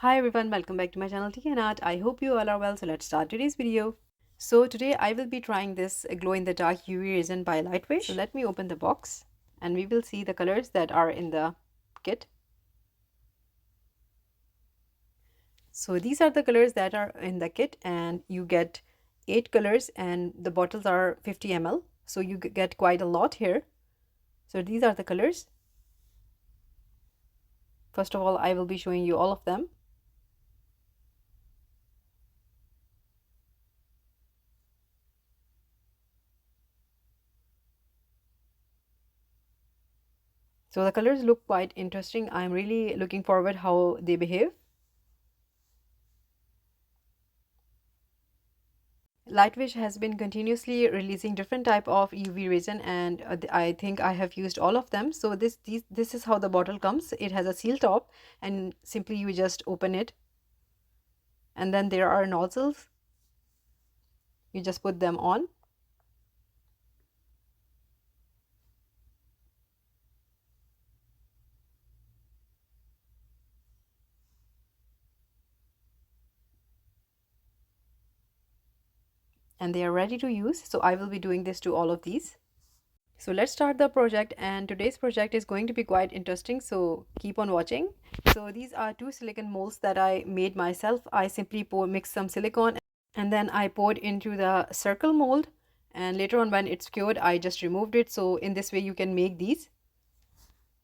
Hi everyone, welcome back to my channel Tea&Art. I hope you all are well, so let's start today's video. So today I will be trying this glow in the dark UV resin by Lightwish. So let me open the box and we will see the colors that are in the kit. So these are the colors that are in the kit and you get 8 colors and the bottles are 50 ml. So you get quite a lot here. So these are the colors. First of all, I will be showing you all of them. So the colors look quite interesting. I'm really looking forward how they behave. Lightwish has been continuously releasing different type of UV resin and I think I have used all of them. So this is how the bottle comes. It has a seal top and simply you just open it. And then there are nozzles. You just put them on. And they are ready to use. So I will be doing this to all of these. So let's start the project, and today's project is going to be quite interesting, so keep on watching. So these are 2 silicone molds that I made myself. I simply mixed some silicone and then I poured into the circle mold, and later on when it's cured I just removed it. So in this way you can make these.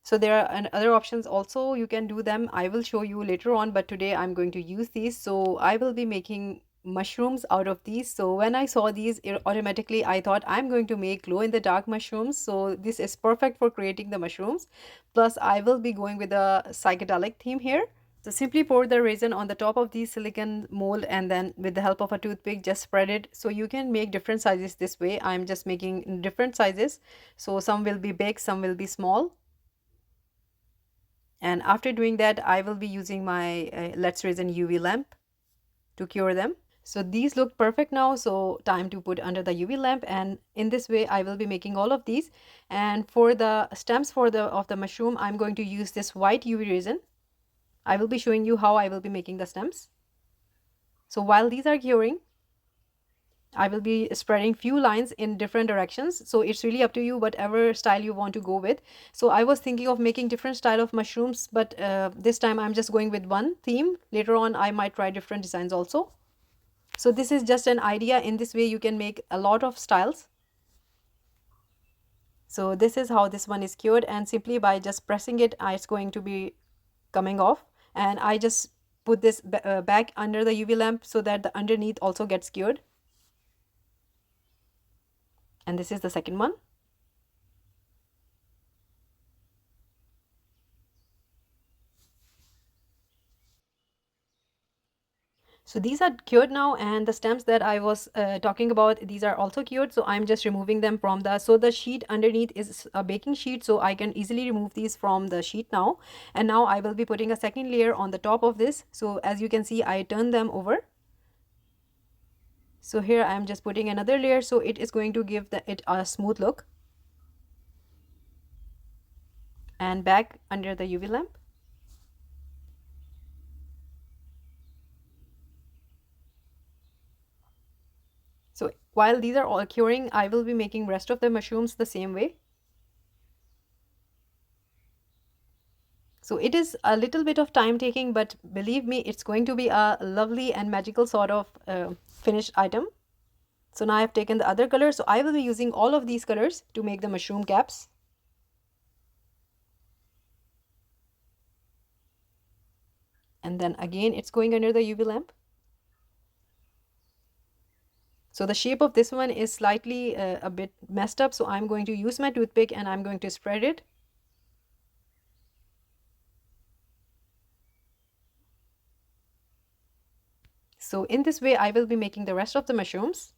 So there are other options also, you can do them. I will show you later on, but today I'm going to use these. So I will be making mushrooms out of these. So when I saw these, automatically I thought I'm going to make glow in the dark mushrooms. So this is perfect for creating the mushrooms. Plus I will be going with a psychedelic theme here. So simply pour the resin on the top of the silicone mold and then with the help of a toothpick just spread it. So you can make different sizes this way. I'm just making different sizes. So some will be big, some will be small. And after doing that, I will be using my Let's Resin UV lamp to cure them. So these look perfect now, so time to put under the UV lamp, and in this way I will be making all of these. And for the stems of the mushroom, I'm going to use this white UV resin. I will be showing you how I will be making the stems. So while these are curing, I will be spreading few lines in different directions. So it's really up to you, whatever style you want to go with. So I was thinking of making different style of mushrooms, but this time I'm just going with one theme. Later on, I might try different designs also. So this is just an idea. In this way, you can make a lot of styles. So this is how this one is cured, and simply by just pressing it, it's going to be coming off. And I just put this back under the UV lamp so that the underneath also gets cured. And this is the second one. So these are cured now, and the stems that I was talking about, these are also cured. So I'm just removing them from so the sheet underneath is a baking sheet, so I can easily remove these from the sheet now. And now I will be putting a second layer on the top of this. So as you can see, I turn them over. So here I'm just putting another layer, so it is going to give it a smooth look. And back under the UV lamp. So while these are all curing, I will be making rest of the mushrooms the same way. So it is a little bit of time taking, but believe me, it's going to be a lovely and magical sort of finished item. So now I've taken the other color. So I will be using all of these colors to make the mushroom caps. And then again, it's going under the UV lamp. So the shape of this one is slightly a bit messed up. So I'm going to use my toothpick and I'm going to spread it. So in this way, I will be making the rest of the mushrooms.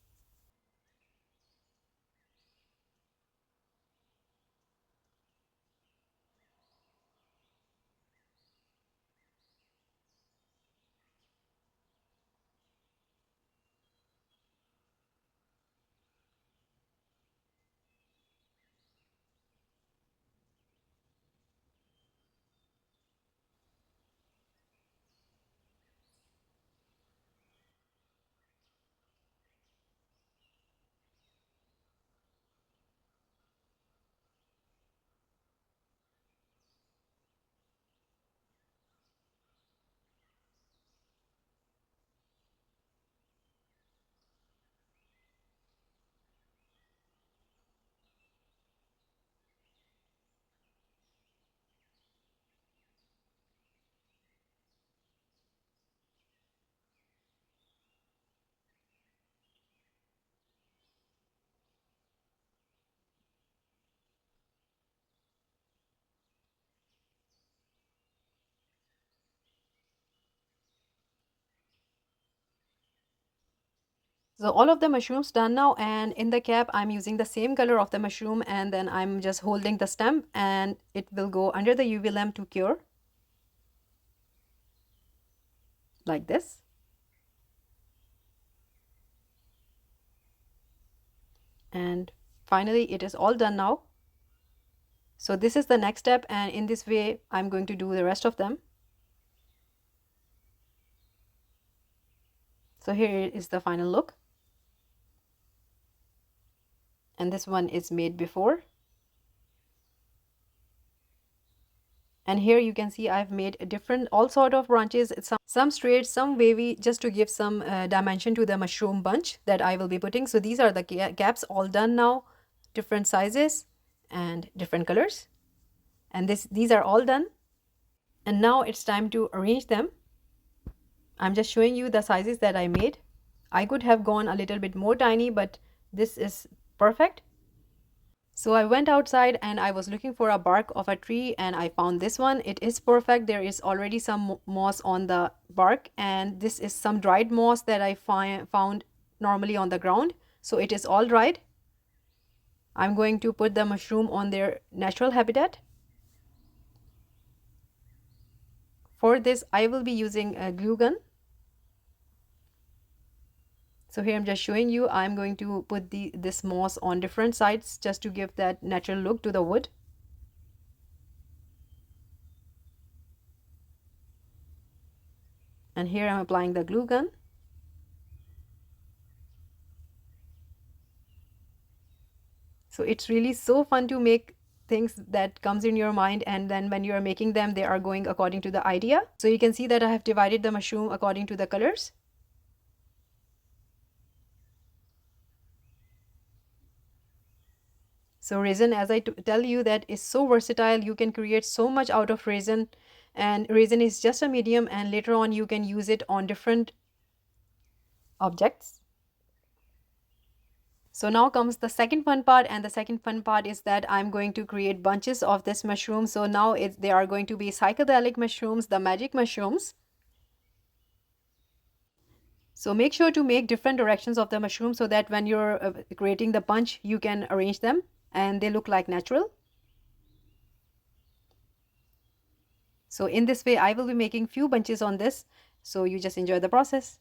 So all of the mushrooms done now, and in the cap I'm using the same color of the mushroom, and then I'm just holding the stem and it will go under the UV lamp to cure like this. And finally it is all done now. So this is the next step, and in this way I'm going to do the rest of them. So here is the final look, and this one is made before. And here you can see I've made a different all sort of branches, some straight, some wavy, just to give some dimension to the mushroom bunch that I will be putting. So these are the caps all done now, different sizes and different colors, and these are all done. And now it's time to arrange them. I'm just showing you the sizes that I made. I could have gone a little bit more tiny, but this is perfect. So I went outside and I was looking for a bark of a tree, and I found this one. It is perfect. There is already some moss on the bark, and this is some dried moss that I found normally on the ground. So it is all dried. I'm going to put the mushroom on their natural habitat. For this I will be using a glue gun. So here I'm just showing you, I'm going to put this moss on different sides just to give that natural look to the wood. And here I'm applying the glue gun. So it's really so fun to make things that comes in your mind, and then when you are making them, they are going according to the idea. So you can see that I have divided the mushroom according to the colors. So resin, as I tell you, that is so versatile. You can create so much out of resin, and resin is just a medium, and later on you can use it on different objects. So now comes the second fun part, and the second fun part is that I'm going to create bunches of this mushroom. So now they are going to be psychedelic mushrooms, the magic mushrooms. So make sure to make different directions of the mushroom so that when you're creating the bunch, you can arrange them and they look like natural. So in this way, I will be making few bunches on this. So you just enjoy the process.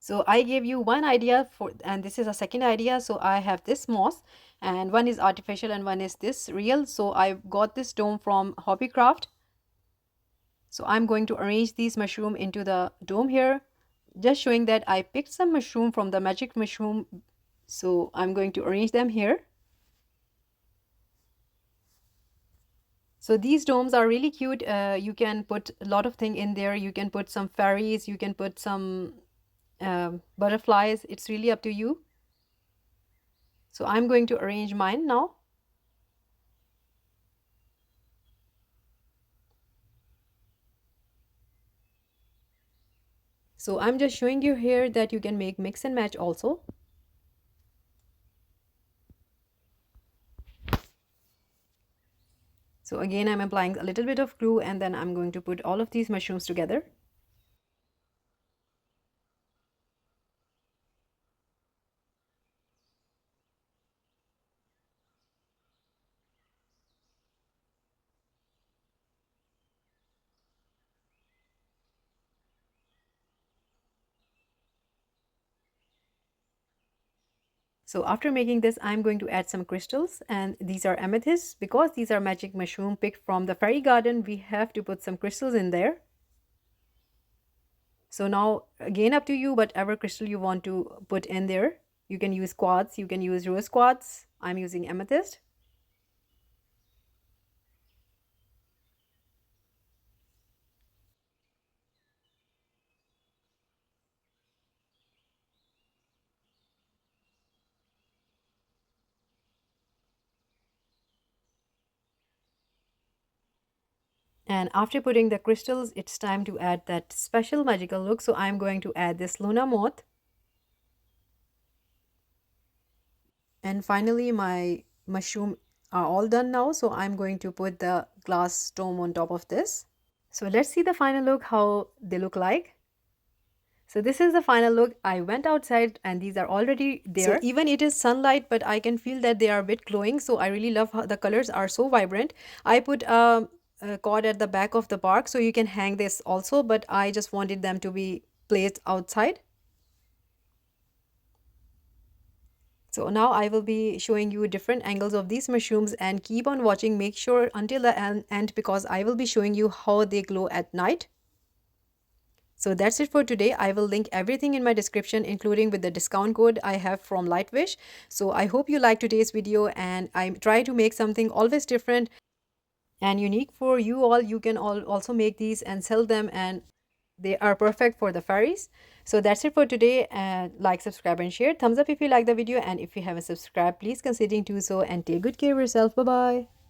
So I gave you one idea and this is a second idea. So I have this moss, and one is artificial and one is this real. So I got this dome from Hobbycraft. So I'm going to arrange these mushroom into the dome here, just showing that I picked some mushroom from the magic mushroom. So I'm going to arrange them here. So these domes are really cute. You can put a lot of things in there. You can put some fairies, you can put some butterflies. It's really up to you. So I'm going to arrange mine now. So I'm just showing you here that you can make mix and match also. So again, I'm applying a little bit of glue, and then I'm going to put all of these mushrooms together. So after making this, I'm going to add some crystals, and these are amethysts. Because these are magic mushroom picked from the fairy garden, we have to put some crystals in there. So now again, up to you, whatever crystal you want to put in there. You can use quartz, you can use rose quartz. I'm using amethyst. And after putting the crystals, it's time to add that special magical look. So I'm going to add this Luna moth. And finally, my mushroom are all done now. So I'm going to put the glass dome on top of this. So let's see the final look, how they look like. So this is the final look. I went outside and these are already there. So even it is sunlight, but I can feel that they are a bit glowing. So I really love how the colors are so vibrant. I put a cord at the back of the park so you can hang this also, but I just wanted them to be placed outside. So now I will be showing you different angles of these mushrooms, and keep on watching. Make sure until the end because I will be showing you how they glow at night. So that's it for today. I will link everything in my description, including with the discount code I have from Lightwish. So I hope you liked today's video, and I try to make something always different and unique for you all. You can also make these and sell them, and they are perfect for the fairies. So that's it for today. Like, subscribe and share. Thumbs up if you like the video, and if you haven't subscribed, please consider doing so, and take good care of yourself. Bye bye.